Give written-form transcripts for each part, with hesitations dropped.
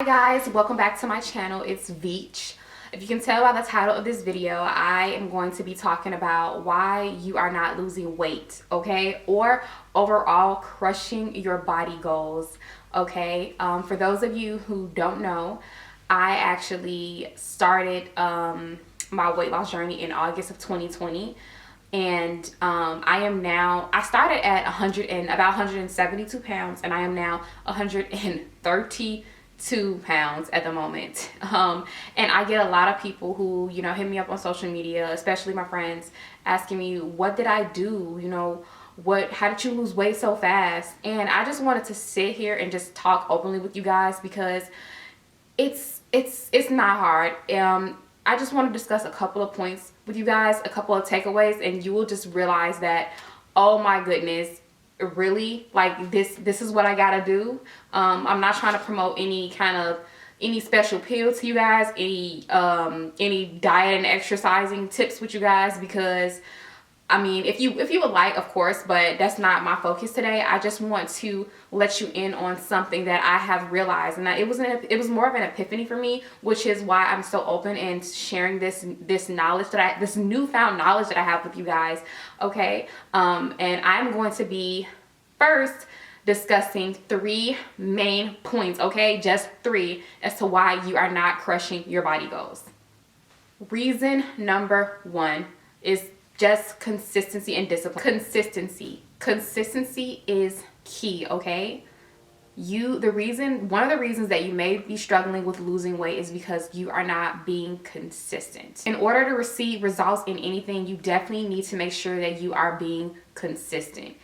Hi guys, welcome back to my channel. It's Veach. If you can tell by the title of this video, I am going to be talking about why you are not losing weight, okay? Or overall crushing your body goals, okay? For those of you who don't know, I actually started my weight loss journey in August of 2020. And I started at about 172 pounds, and I am now 132 pounds at the moment. And I get a lot of people who, hit me up on social media, especially my friends, asking me, what did I do? How did you lose weight so fast? And I just wanted to sit here and just talk openly with you guys because it's not hard. I just want to discuss a couple of points with you guys, a couple of takeaways, and you will just realize that, oh my goodness, really, like this is what I gotta do. I'm not trying to promote any special pill to you guys, any diet and exercising tips with you guys, because I mean, if you would like, of course, but that's not my focus today. I just want to let you in on something that I have realized, and it was more of an epiphany for me, which is why I'm so open and sharing this knowledge this newfound knowledge that I have with you guys. Okay, and I'm going to be first discussing 3 main points. Okay, just 3 as to why you are not crushing your body goals. Reason number 1 is just consistency and discipline. Consistency is key, okay? One of the reasons that you may be struggling with losing weight is because you are not being consistent. In order to receive results in anything, you definitely need to make sure that you are being consistent.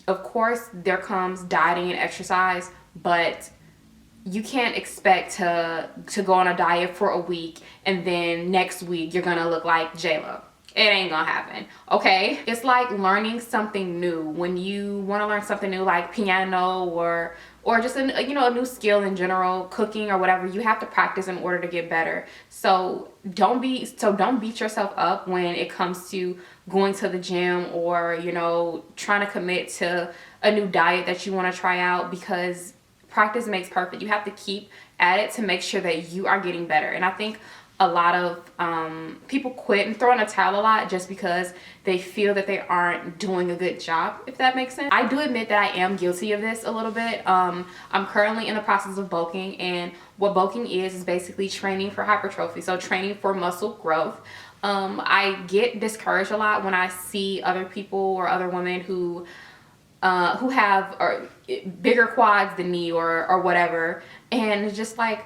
Of course, there comes dieting and exercise, but you can't expect to go on a diet for a week and then next week you're gonna look like J-Lo. It ain't gonna happen, okay? It's like learning something new. When you want to learn something new, like piano or just a new skill in general, cooking or whatever, you have to practice in order to get better. So don't beat yourself up when it comes to going to the gym or trying to commit to a new diet that you want to try out, because practice makes perfect. You have to keep at it to make sure that you are getting better. And I think a lot of people quit and throw in a towel a lot just because they feel that they aren't doing a good job, if that makes sense. I do admit that I am guilty of this a little bit. I'm currently in the process of bulking, and what bulking is basically training for hypertrophy, so training for muscle growth. I get discouraged a lot when I see other people or other women who have bigger quads than me or whatever, and it's just like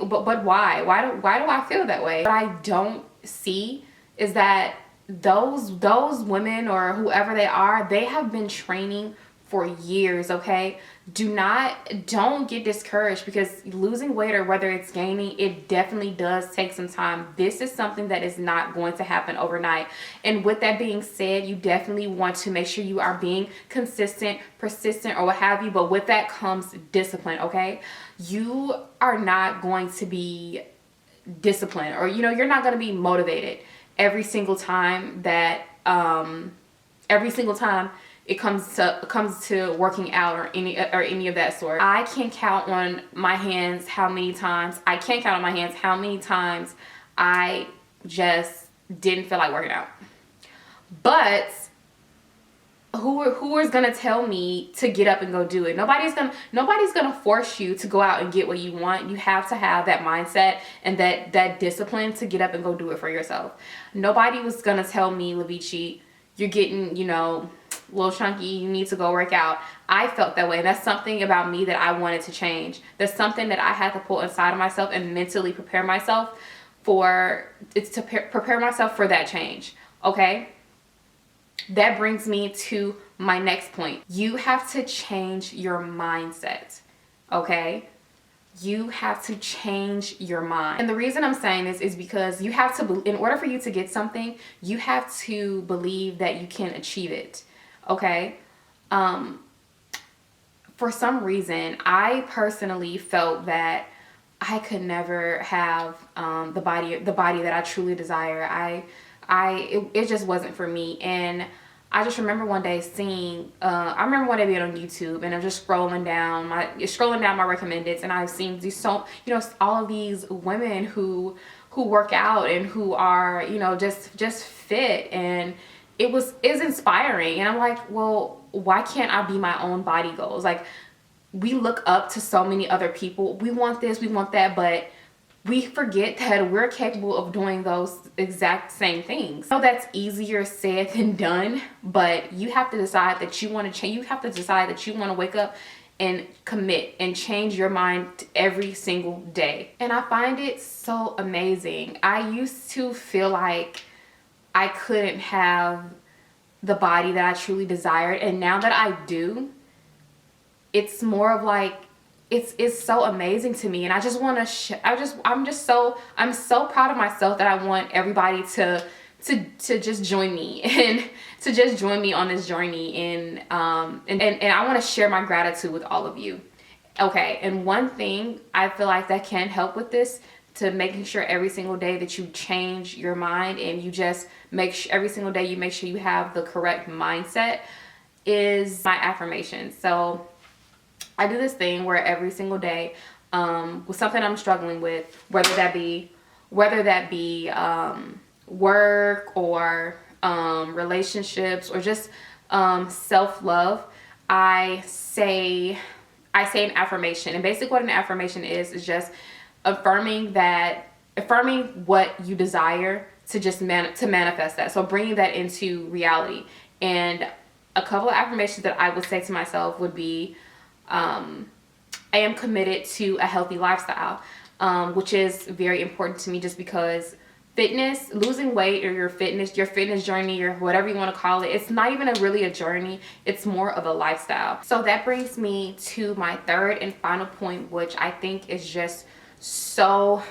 but why? Why do I feel that way? What I don't see is that those women or whoever they are, they have been training for years, okay? Don't get discouraged, because losing weight, or whether it's gaining, it definitely does take some time. This is something that is not going to happen overnight. And with that being said, you definitely want to make sure you are being consistent, persistent, or what have you, but with that comes discipline, okay? You are not going to be disciplined, or you're not going to be motivated every single time that it comes to working out or any of that sort. I can't count on my hands how many times I just didn't feel like working out. But who is gonna tell me to get up and go do it? Nobody's gonna force you to go out and get what you want. You have to have that mindset and that discipline to get up and go do it for yourself. Nobody was gonna tell me, Lavici, you're getting a little chunky, you need to go work out. I felt that way. That's something about me that I wanted to change. That's something that I had to pull inside of myself and mentally prepare myself for that change, okay? That brings me to my next point. You have to change your mindset, okay? You have to change your mind. And the reason I'm saying this is because you have to, in order for you to get something, you have to believe that you can achieve it, okay? For some reason, I personally felt that I could never have the body that I truly desire. It just wasn't for me. And I just remember one day seeing, I remember one day being on YouTube and I'm just scrolling down my recommendeds, and I've seen these, so, you know, all of these women who work out and who are, you know, just fit, and it's inspiring. And I'm like, well, why can't I be my own body goals? Like, we look up to so many other people. We want this, we want that, but we forget that we're capable of doing those exact same things. I know that's easier said than done, but you have to decide that you want to change. You have to decide that you want to wake up and commit and change your mind every single day. And I find it so amazing. I used to feel like I couldn't have the body that I truly desired, and now that I do, it's more of like, it's so amazing to me. And I just want to I'm so proud of myself that I want everybody to just join me and to just join me on this journey. And I want to share my gratitude with all of you. Okay, and one thing I feel like that can help with this, to making sure every single day that you change your mind and you just make sure every single day you make sure you have the correct mindset, is my affirmations. So I do this thing where every single day, with something I'm struggling with, whether that be work or relationships or just self-love, I say an affirmation. And basically what an affirmation is just affirming what you desire to just to manifest that. So bringing that into reality. And a couple of affirmations that I would say to myself would be, I am committed to a healthy lifestyle, which is very important to me, just because fitness, losing weight, or your fitness journey, or whatever you want to call it, it's not even really a journey, it's more of a lifestyle. So that brings me to my third and final point, which I think is just so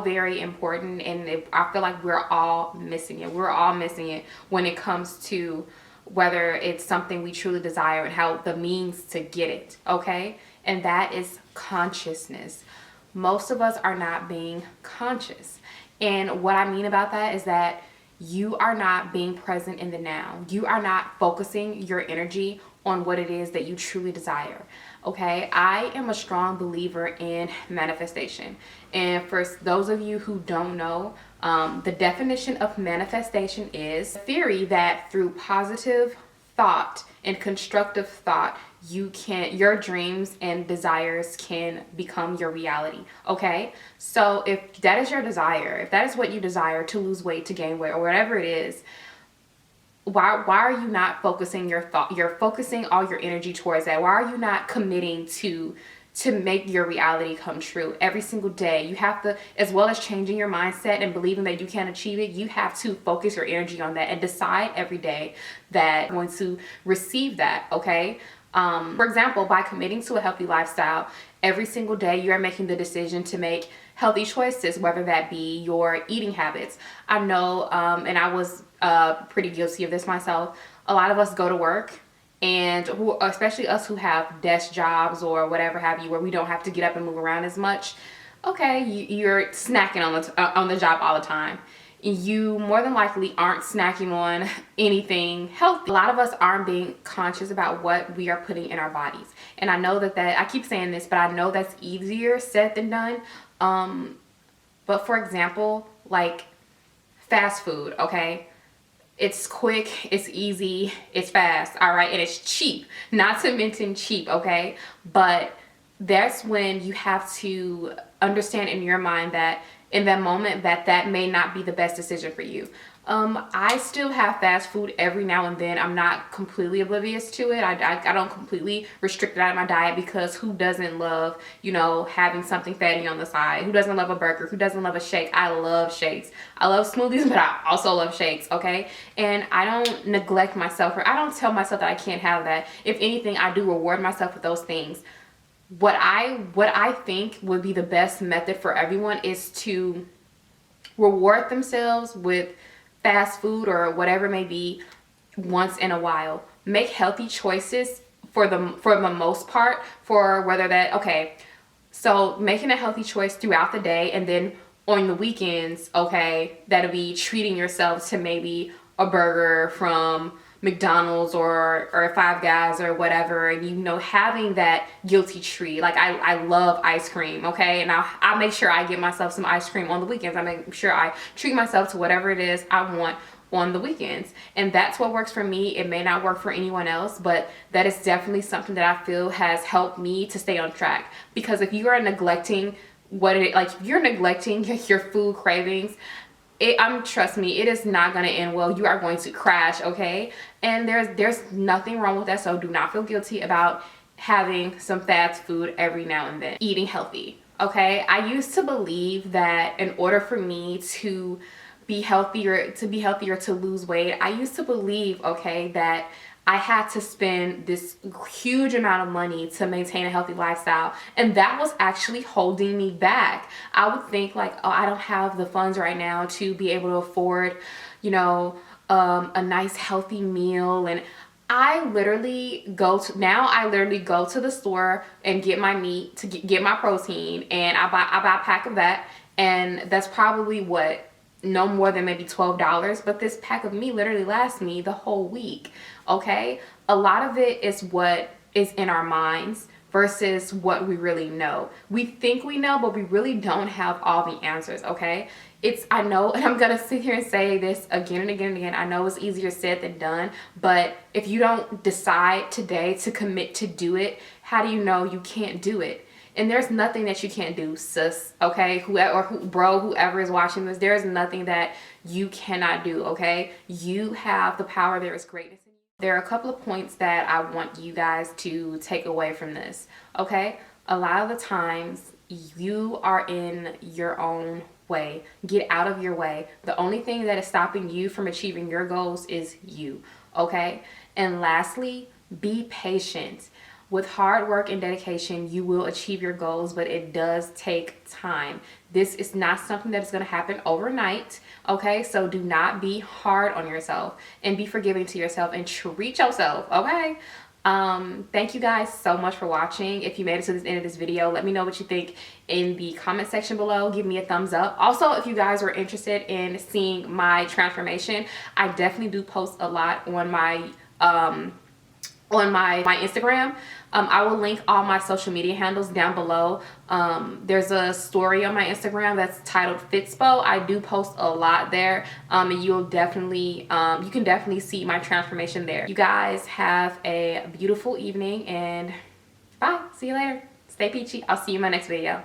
very important, and I feel like we're all missing it when it comes to whether it's something we truly desire and how the means to get it, okay? And that is consciousness. Most of us are not being conscious. And what I mean about that is that you are not being present in the now. You are not focusing your energy on what it is that you truly desire, okay? I am a strong believer in manifestation. And for those of you who don't know, the definition of manifestation is a theory that through positive thought and constructive thought, your dreams and desires can become your reality, okay? So if that is your desire, if that is what you desire, to lose weight, to gain weight, or whatever it is, why are you not focusing you're focusing all your energy towards that? Why are you not committing to make your reality come true every single day? You have to, as well as changing your mindset and believing that you can achieve it, you have to focus your energy on that and decide every day that you're going to receive that, okay? For example, by committing to a healthy lifestyle, every single day you are making the decision to make healthy choices, whether that be your eating habits. I know, and I was pretty guilty of this myself, a lot of us go to work, and especially us who have desk jobs or whatever have you, where we don't have to get up and move around as much. Okay, you're snacking on the job all the time. You more than likely aren't snacking on anything healthy. A lot of us aren't being conscious about what we are putting in our bodies. And I know that I keep saying this, but I know that's easier said than done. But for example, like fast food, okay? It's quick, it's easy, it's fast, all right? And it's cheap, not to mention cheap, okay? But that's when you have to understand in your mind that in that moment that may not be the best decision for you. I still have fast food every now and then. I'm not completely oblivious to it. I don't completely restrict it out of my diet, because who doesn't love, you know, having something fatty on the side? Who doesn't love a burger? Who doesn't love a shake? I love shakes. I love smoothies, but I also love shakes, okay? And I don't neglect myself, or I don't tell myself that I can't have that. If anything, I do reward myself with those things. What I think would be the best method for everyone is to reward themselves with fast food or whatever it may be once in a while. Make healthy choices for the most part, for whether that, okay, so making a healthy choice throughout the day, and then on the weekends, okay, that'll be treating yourself to maybe a burger from McDonald's or Five Guys or whatever, and you know, having that guilty treat. Like I love ice cream, okay, and I make sure I get myself some ice cream on the weekends. I make sure I treat myself to whatever it is I want on the weekends, and that's what works for me. It may not work for anyone else, but that is definitely something that I feel has helped me to stay on track. Because if you are neglecting if you're neglecting your food cravings, trust me, it is not going to end well. You are going to crash, okay? And there's nothing wrong with that. So do not feel guilty about having some fast food every now and then. Eating healthy, okay? I used to believe that in order for me to be healthier, to lose weight, I used to believe, okay, that I had to spend this huge amount of money to maintain a healthy lifestyle. And that was actually holding me back. I would think like, oh, I don't have the funds right now to be able to afford, you know, a nice healthy meal. And I literally go to the store and get my meat, to get my protein, and I buy a pack of that. And that's probably no more than maybe $12, but this pack of meat literally lasts me the whole week. Okay, a lot of it is what is in our minds versus what we really know. We think we know, but we really don't have all the answers. Okay, I know, and I'm gonna sit here and say this again and again and again, I know it's easier said than done, but if you don't decide today to commit to do it, how do you know you can't do it? And there's nothing that you can't do, sis, okay? Whoever is watching this, there is nothing that you cannot do, okay? You have the power. There is greatness in you. There are a couple of points that I want you guys to take away from this, okay? A lot of the times, you are in your own way. Get out of your way. The only thing that is stopping you from achieving your goals is you, okay? And lastly, be patient. With hard work and dedication, you will achieve your goals, but it does take time. This is not something that is going to happen overnight, okay? So do not be hard on yourself, and be forgiving to yourself, and treat yourself, okay? Thank you guys so much for watching. If you made it to the end of this video, let me know what you think in the comment section below. Give me a thumbs up. Also, if you guys were interested in seeing my transformation, I definitely do post a lot on my Instagram. I will link all my social media handles down below. There's a story on my Instagram that's titled Fitspo. I do post a lot there, and you can definitely see my transformation there. You guys have a beautiful evening, and bye. See you later. Stay peachy. I'll see you in my next video.